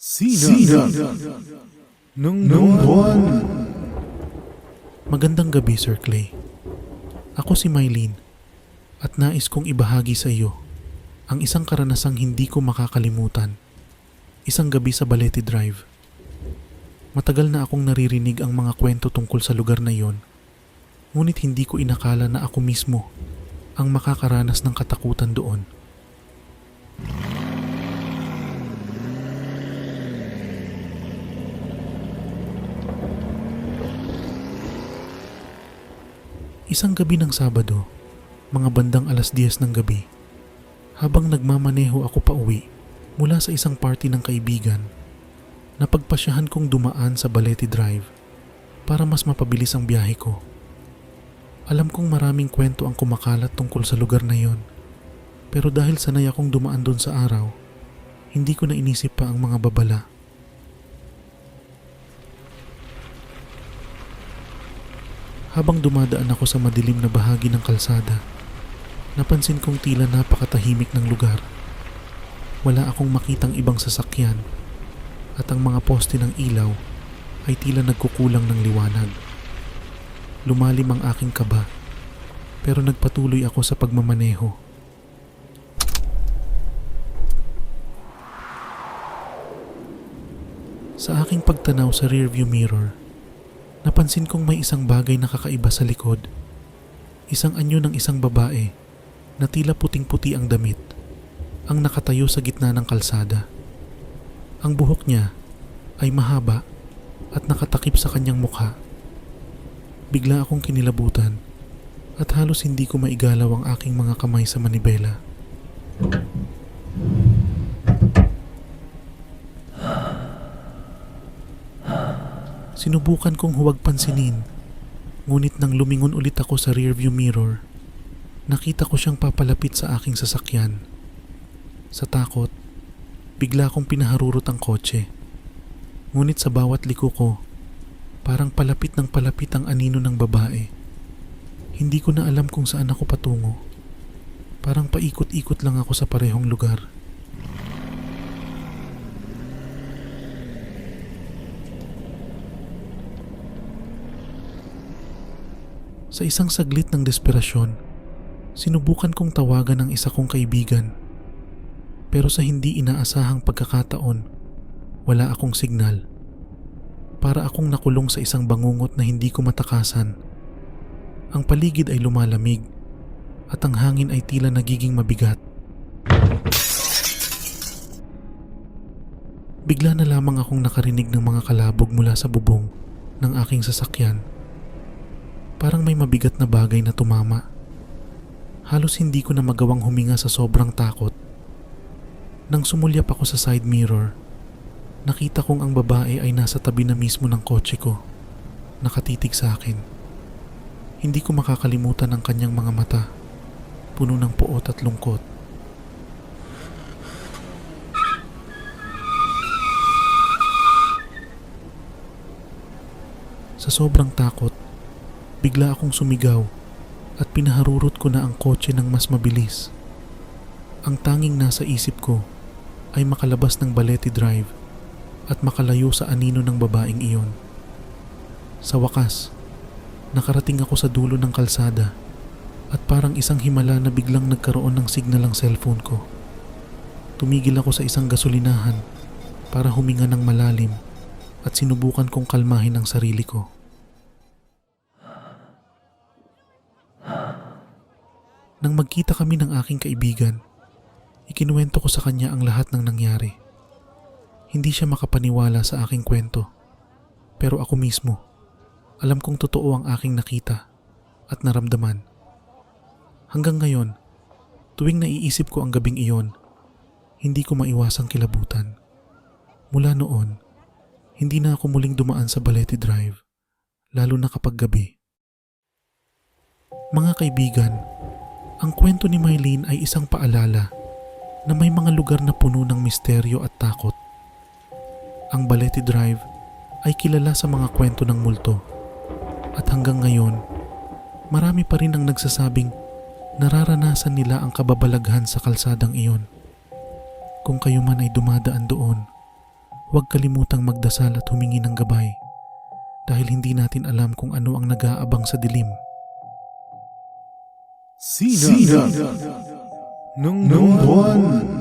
Sinag ng buwan. Magandang gabi, Sir Clay. Ako si Mylene at nais kong ibahagi sa iyo ang isang karanasang hindi ko makakalimutan. Isang gabi sa Balete Drive. Matagal na akong naririnig ang mga kwento tungkol sa lugar na iyon, ngunit hindi ko inakala na ako mismo ang makakaranas ng katakutan doon. Isang gabi ng Sabado, mga bandang 10:00 ng gabi, habang nagmamaneho ako pa uwi mula sa isang party ng kaibigan, napagpasyahan kong dumaan sa Balete Drive para mas mapabilis ang biyahe ko. Alam kong maraming kwento ang kumakalat tungkol sa lugar na yon, pero dahil sanay akong dumaan doon sa araw, hindi ko na inisip pa ang mga babala. Habang dumadaan ako sa madilim na bahagi ng kalsada, napansin kong tila napakatahimik ng lugar. Wala akong makitang ibang sasakyan at ang mga poste ng ilaw ay tila nagkukulang ng liwanag. Lumalim ang aking kaba, pero nagpatuloy ako sa pagmamaneho. Sa aking pagtanaw sa rearview mirror, napansin kong may isang bagay na kakaiba sa likod. Isang anyo ng isang babae na tila puting-puti ang damit ang nakatayo sa gitna ng kalsada. Ang buhok niya ay mahaba at nakatakip sa kanyang mukha. Bigla akong kinilabutan at halos hindi ko maigalaw ang aking mga kamay sa manibela. Sinubukan kong huwag pansinin, ngunit nang lumingon ulit ako sa rearview mirror, nakita ko siyang papalapit sa aking sasakyan. Sa takot, bigla akong pinaharurot ang kotse. Ngunit sa bawat liko ko, parang palapit ang anino ng babae. Hindi ko na alam kung saan ako patungo. Parang paikot-ikot lang ako sa parehong lugar. Sa isang saglit ng desperasyon, sinubukan kong tawagan ang isa kong kaibigan. Pero sa hindi inaasahang pagkakataon, wala akong signal. Para akong nakulong sa isang bangungot na hindi ko matakasan. Ang paligid ay lumalamig at ang hangin ay tila nagiging mabigat. Bigla na lamang akong nakarinig ng mga kalabog mula sa bubong ng aking sasakyan. Parang may mabigat na bagay na tumama. Halos hindi ko na magawang huminga sa sobrang takot. Nang sumulyap ako sa side mirror, nakita kong ang babae ay nasa tabi na mismo ng kotse ko, nakatitig sa akin. Hindi ko makakalimutan ang kanyang mga mata, puno ng puot at lungkot. Sa sobrang takot, bigla akong sumigaw at pinaharurot ko na ang kotse ng mas mabilis. Ang tanging nasa isip ko ay makalabas ng Balete Drive at makalayo sa anino ng babaeng iyon. Sa wakas, nakarating ako sa dulo ng kalsada at parang isang himala na biglang nagkaroon ng signal ang cellphone ko. Tumigil ako sa isang gasolinahan para huminga ng malalim at sinubukan kong kalmahin ang sarili ko. Nang magkita kami ng aking kaibigan, ikinuwento ko sa kanya ang lahat ng nangyari. Hindi siya makapaniwala sa aking kwento, pero ako mismo, alam kong totoo ang aking nakita at naramdaman. Hanggang ngayon, tuwing naiisip ko ang gabing iyon, hindi ko maiwasang kilabutan. Mula noon, hindi na ako muling dumaan sa Balete Drive, lalo na kapag gabi. Mga kaibigan, ang kwento ni Mylene ay isang paalala na may mga lugar na puno ng misteryo at takot. Ang Balete Drive ay kilala sa mga kwento ng multo at hanggang ngayon, marami pa rin ang nagsasabing nararanasan nila ang kababalaghan sa kalsadang iyon. Kung kayo man ay dumadaan doon, Huwag kalimutang magdasal at humingi ng gabay dahil hindi natin alam kung ano ang nag-aabang sa dilim. Sinag ng buwan.